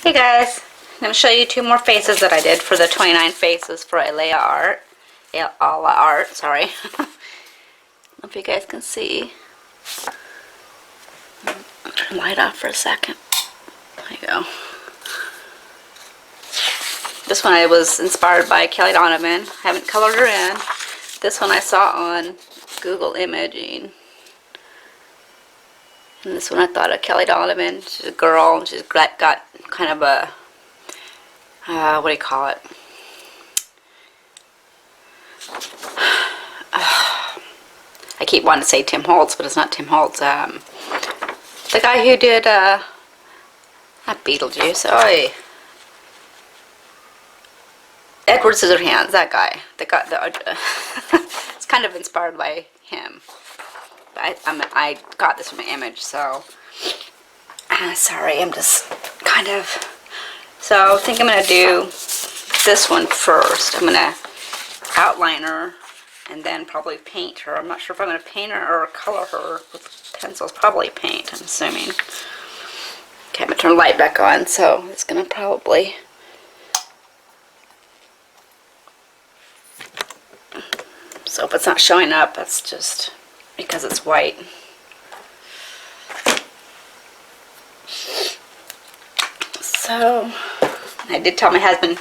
Hey guys, I'm going to show you two more faces that I did for the 29 faces for Ayala art, sorry. I don't know if you guys can see. I'll turn the light off for a second. There you go. This one I was inspired by Kelly Donovan. I haven't colored her in. This one I saw on Google Imaging. And this one I thought of Kelly Donovan. She's a girl and she's got kind of a, what do you call it? I keep wanting to say Tim Holtz, but it's not Tim Holtz. The guy who did, not Beetlejuice, Edward Scissorhands, that guy. It's kind of inspired by him. I got this from an image, so sorry, I'm just kind of, so I think I'm going to do this one first. I'm going to outline her and then probably paint her. I'm not sure if I'm going to paint her or color her with pencils. Probably paint, I'm assuming. Okay, I'm going to turn the light back on, so it's going to probably, so if it's not showing up, that's just because it's white. So, I did tell my husband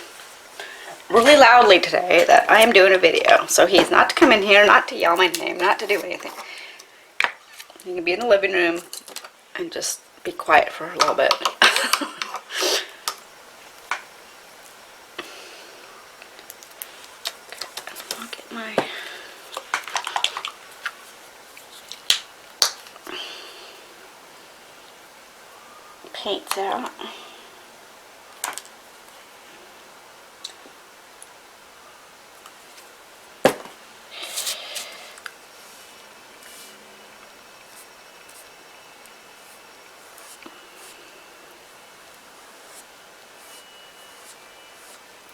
really loudly today that I am doing a video. So he's not to come in here, not to yell my name, not to do anything. He can be in the living room and just be quiet for a little bit. I'll get my paints out.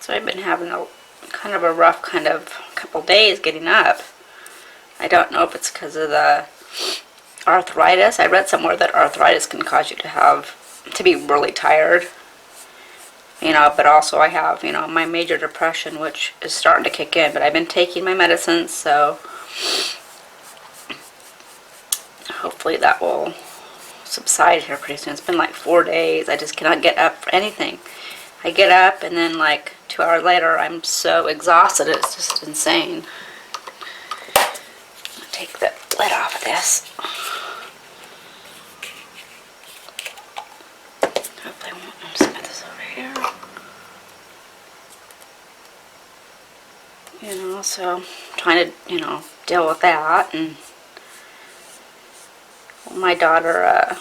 So I've been having a kind of a rough couple days getting up. I don't know if it's because of the arthritis. I read somewhere that arthritis can cause you to be really tired. But also I have, my major depression, which is starting to kick in. But I've been taking my medicines, so hopefully that will subside here pretty soon. It's been like 4 days. I just cannot get up for anything. I get up and then like 2 hours later I'm so exhausted, it's just insane. I'll take the lid off of this. Hopefully I won't spit this over here. So trying to, deal with that. And my daughter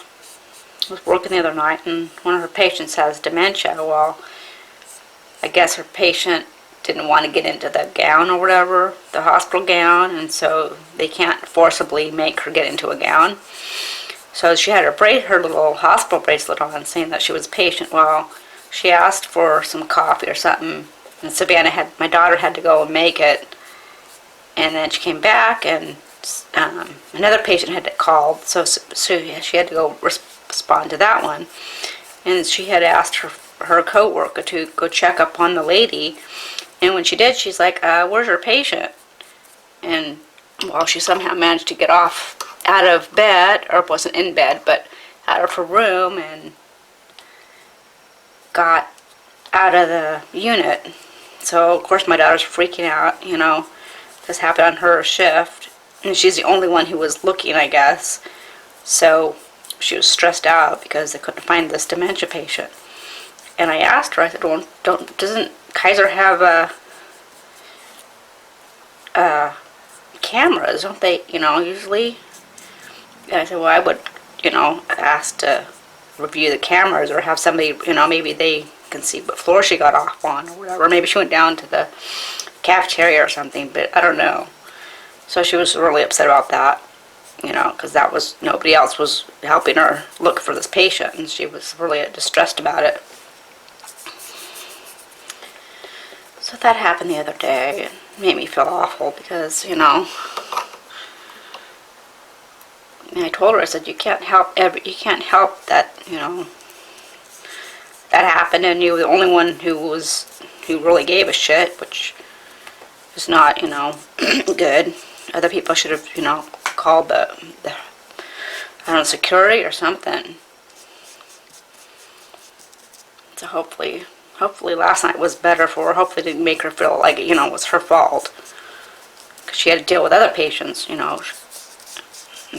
was working the other night, and one of her patients has dementia. Well, I guess her patient didn't want to get into the gown or whatever, the hospital gown, and so they can't forcibly make her get into a gown. So she had her little hospital bracelet on, saying that she was a patient. Well, she asked for some coffee or something, and my daughter had to go and make it. And then she came back, and another patient had called, so she had to go respond to that one. And she had asked her co-worker to go check up on the lady, and when she did, she's like, where's her patient? And well, she somehow managed to get out of bed, or wasn't in bed, but out of her room, and got out of the unit. So of course my daughter's freaking out, this happened on her shift, and she's the only one who was looking, I guess. So she was stressed out because they couldn't find this dementia patient. And I asked her, I said, well, doesn't Kaiser have cameras? Don't they, usually? And I said, well, I would, ask to review the cameras, or have somebody, maybe they can see what floor she got off on or whatever. Maybe she went down to the cafeteria or something, but I don't know. So she was really upset about that. Because nobody else was helping her look for this patient, and she was really distressed about it. So that happened the other day. It made me feel awful because, And I told her, I said, you can't help that, that happened, and you were the only one who really gave a shit, which is not, good. Other people should have, called the I don't know, security or something. So hopefully last night was better for her. Hopefully it didn't make her feel like, it was her fault. Because she had to deal with other patients, and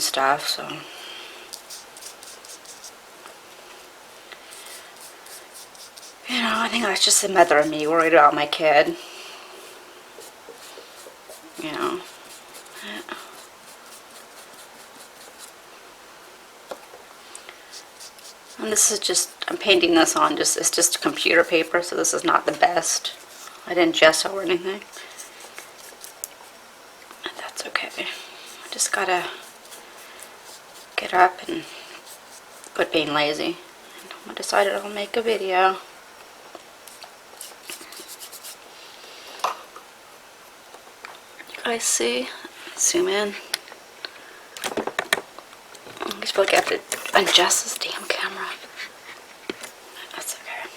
stuff, so. I think that's just the mother of me worried about my kid. And this is just, I'm painting this on, it's just computer paper, so this is not the best. I didn't gesso or anything. That's okay. I just gotta get up and quit being lazy. I decided I'll make a video. You guys see? Zoom in. I just feel like I have to adjust this damn camera. That's okay.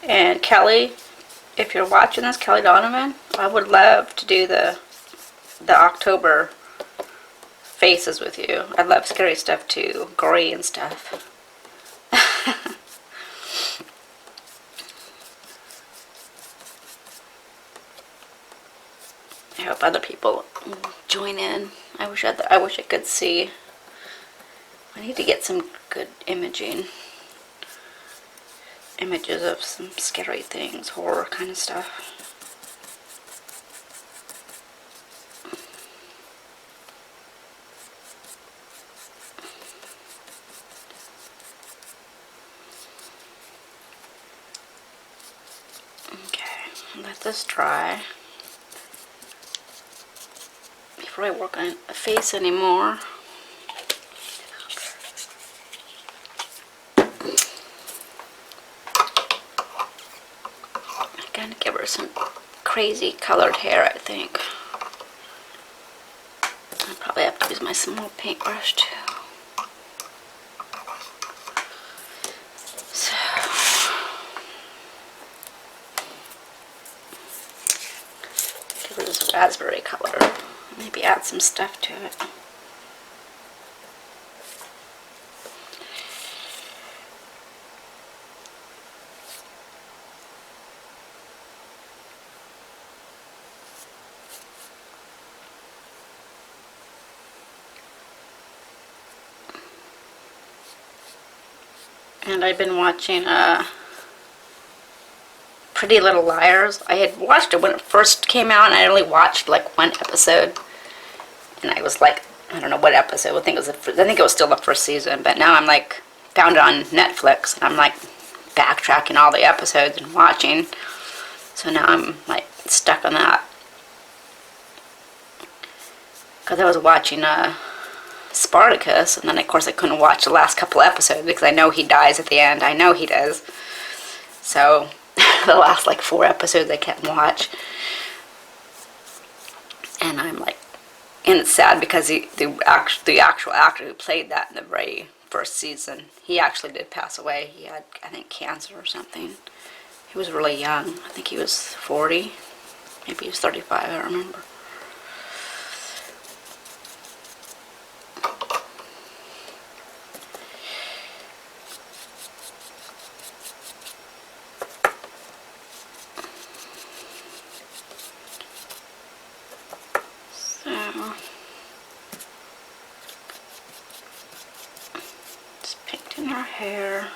And Kelly, if you're watching this, Kelly Donovan, I would love to do the October faces with you. I love scary stuff too, gory and stuff. I hope other people join in. I wish I could see. I need to get some good images of some scary things, horror kind of stuff. Okay, let this dry before I work on a face anymore. I'm gonna give her some crazy colored hair, I think. I'll probably have to use my small paintbrush too. So, give her this raspberry color. Maybe add some stuff to it. And I've been watching Pretty Little Liars. I had watched it when it first came out, and I only watched like one episode. And I was like, I don't know what episode. I think it was still the first season. But now I'm like, found it on Netflix, and I'm like backtracking all the episodes and watching. So now I'm like stuck on that. Because I was watching Spartacus, and then of course I couldn't watch the last couple episodes because I know he dies at the end. I know he does. So the last like 4 episodes I can't watch. And I'm like, and it's sad because the actual actor who played that in the very first season, he actually did pass away. He had, I think, cancer or something. He was really young. I think he was 40. Maybe he was 35, I don't remember. Just painting her hair.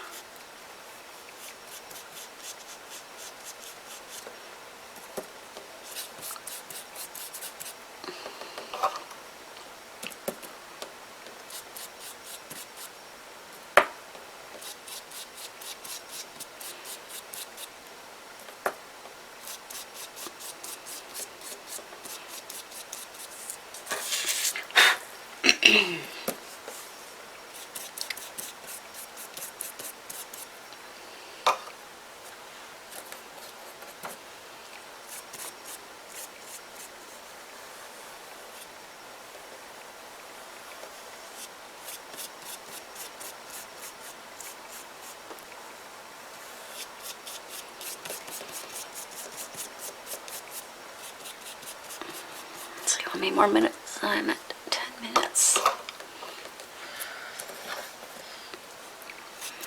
How many more minutes? I'm at 10 minutes.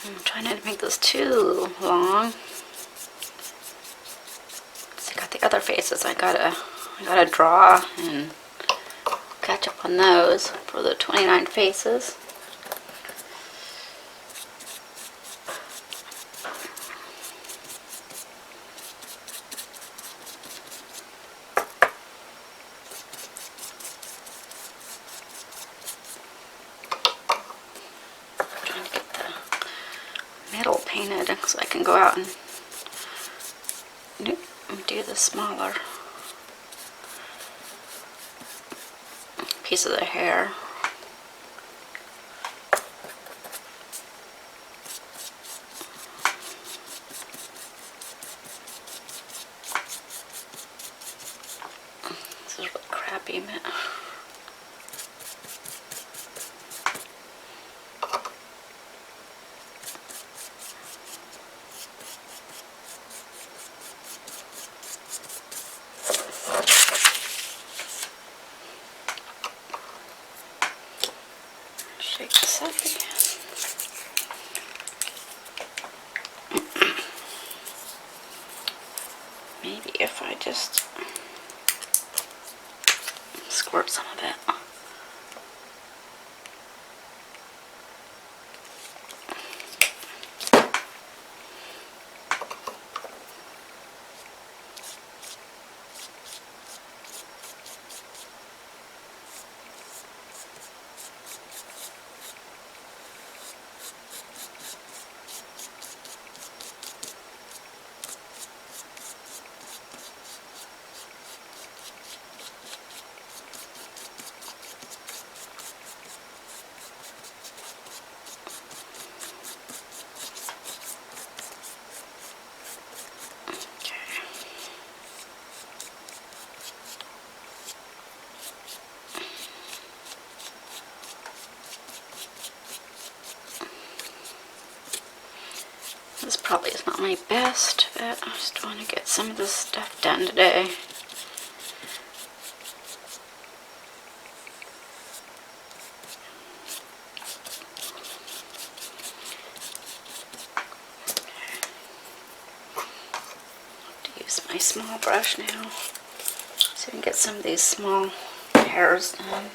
I'm trying not to make this too long. So I got the other faces I gotta draw and catch up on those for the 29 faces. Trying to get the middle painted so I can go out and do the smaller piece of the hair. This is really crappy, man. Shake this up again. Maybe if I just squirt some of it. This probably is not my best, but I just want to get some of this stuff done today. Have to use my small brush now so we can get some of these small hairs done.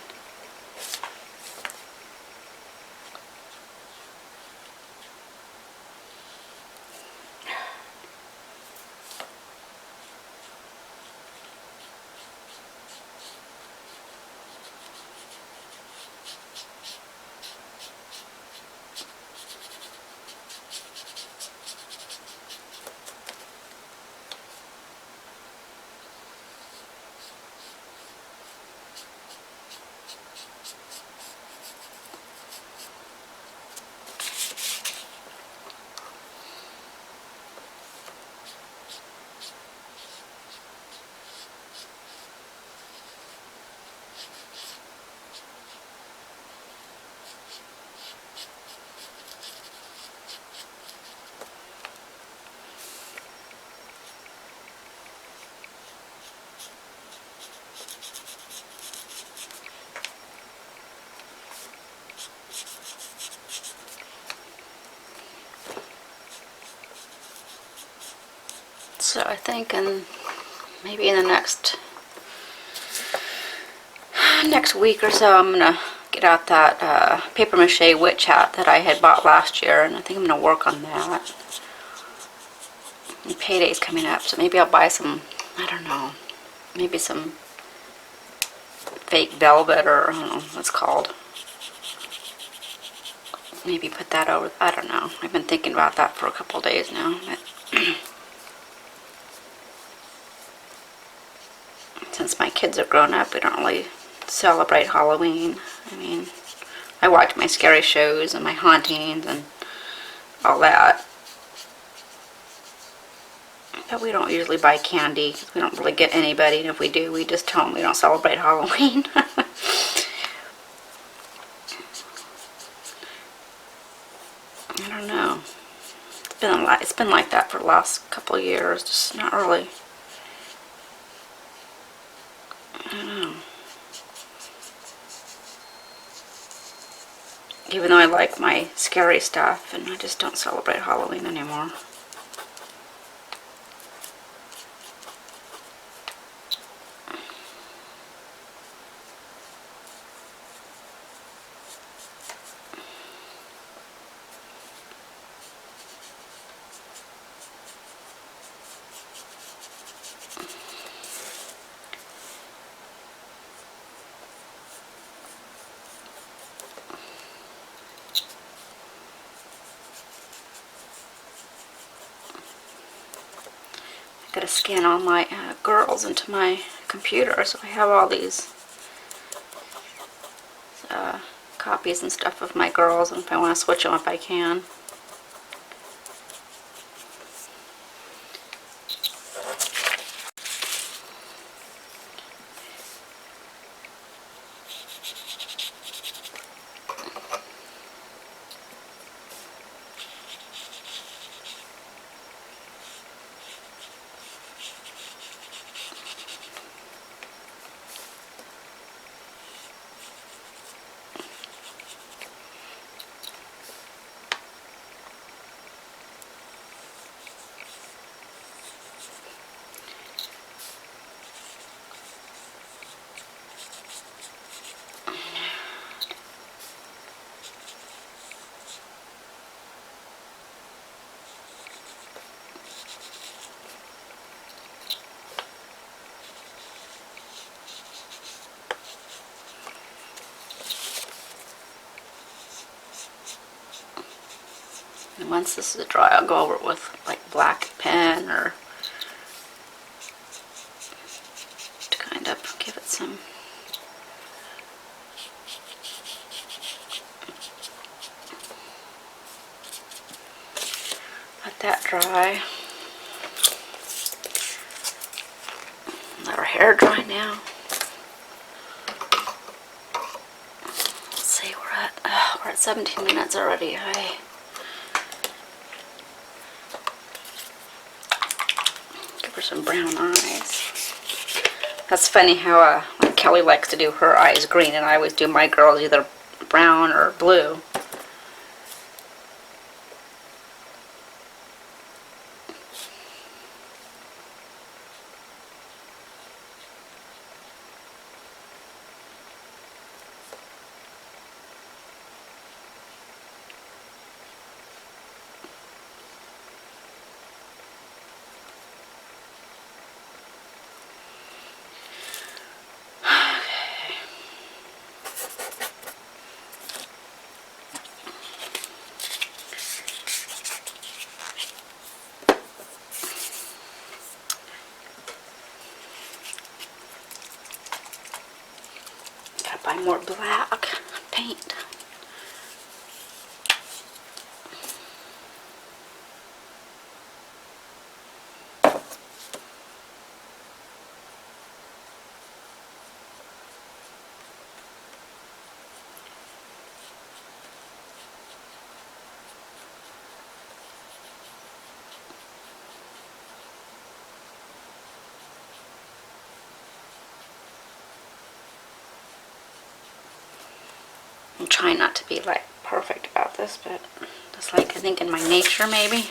So I think maybe in the next week or so, I'm gonna get out that paper mache witch hat that I had bought last year, and I think I'm gonna work on that. And payday's coming up, so maybe I'll buy some, I don't know, maybe some fake velvet, or I don't know what it's called. Maybe put that over, I don't know. I've been thinking about that for a couple days now. Since my kids are grown up, we don't really celebrate Halloween. I mean, I watch my scary shows and my hauntings and all that. But we don't usually buy candy, because we don't really get anybody, and if we do, we just tell them we don't celebrate Halloween. I don't know. It's been like that for the last couple of years, just not really. I don't know. Even though I like my scary stuff, and I just don't celebrate Halloween anymore. I gotta scan all my girls into my computer, so I have all these copies and stuff of my girls, and if I want to switch them up, I can. And once this is dry, I'll go over it with like black pen, or to kind of give it some let that dry. Let our hair dry now. Let's see, we're at 17 minutes already. Give her some brown eyes. That's funny how like Kelly likes to do her eyes green, and I always do my girls either brown or blue. Gotta buy more black paint. I'm trying not to be like perfect about this, but just like I think in my nature maybe.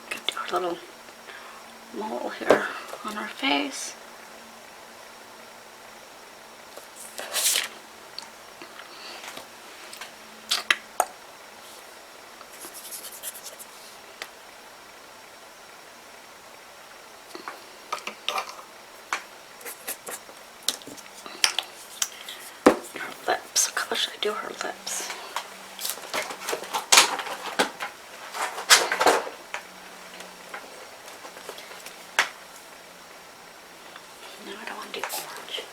Could do a little mole here on her face. Lips. What color should I do her lips? No, I don't want to do orange.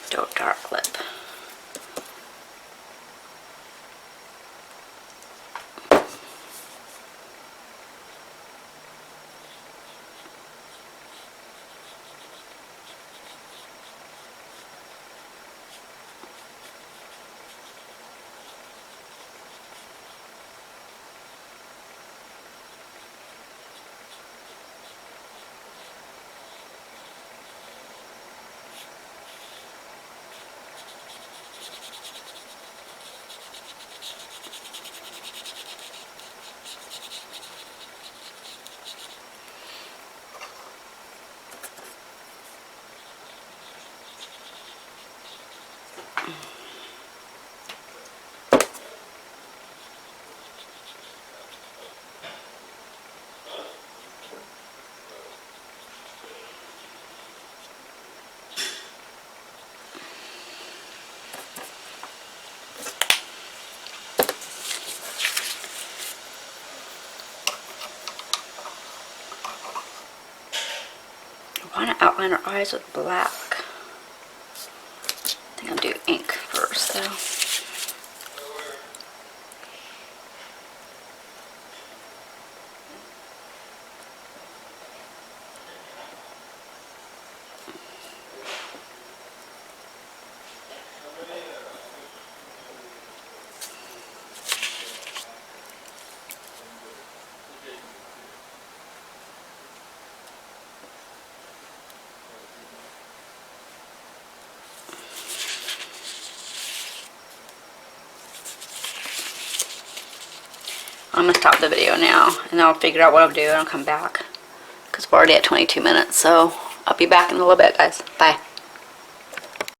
Do a dark lip. I want to outline her eyes with black. I think I'll do ink first though. I'm going to stop the video now, and I'll figure out what I'll do, and I'll come back. Because we're already at 22 minutes, so I'll be back in a little bit, guys. Bye.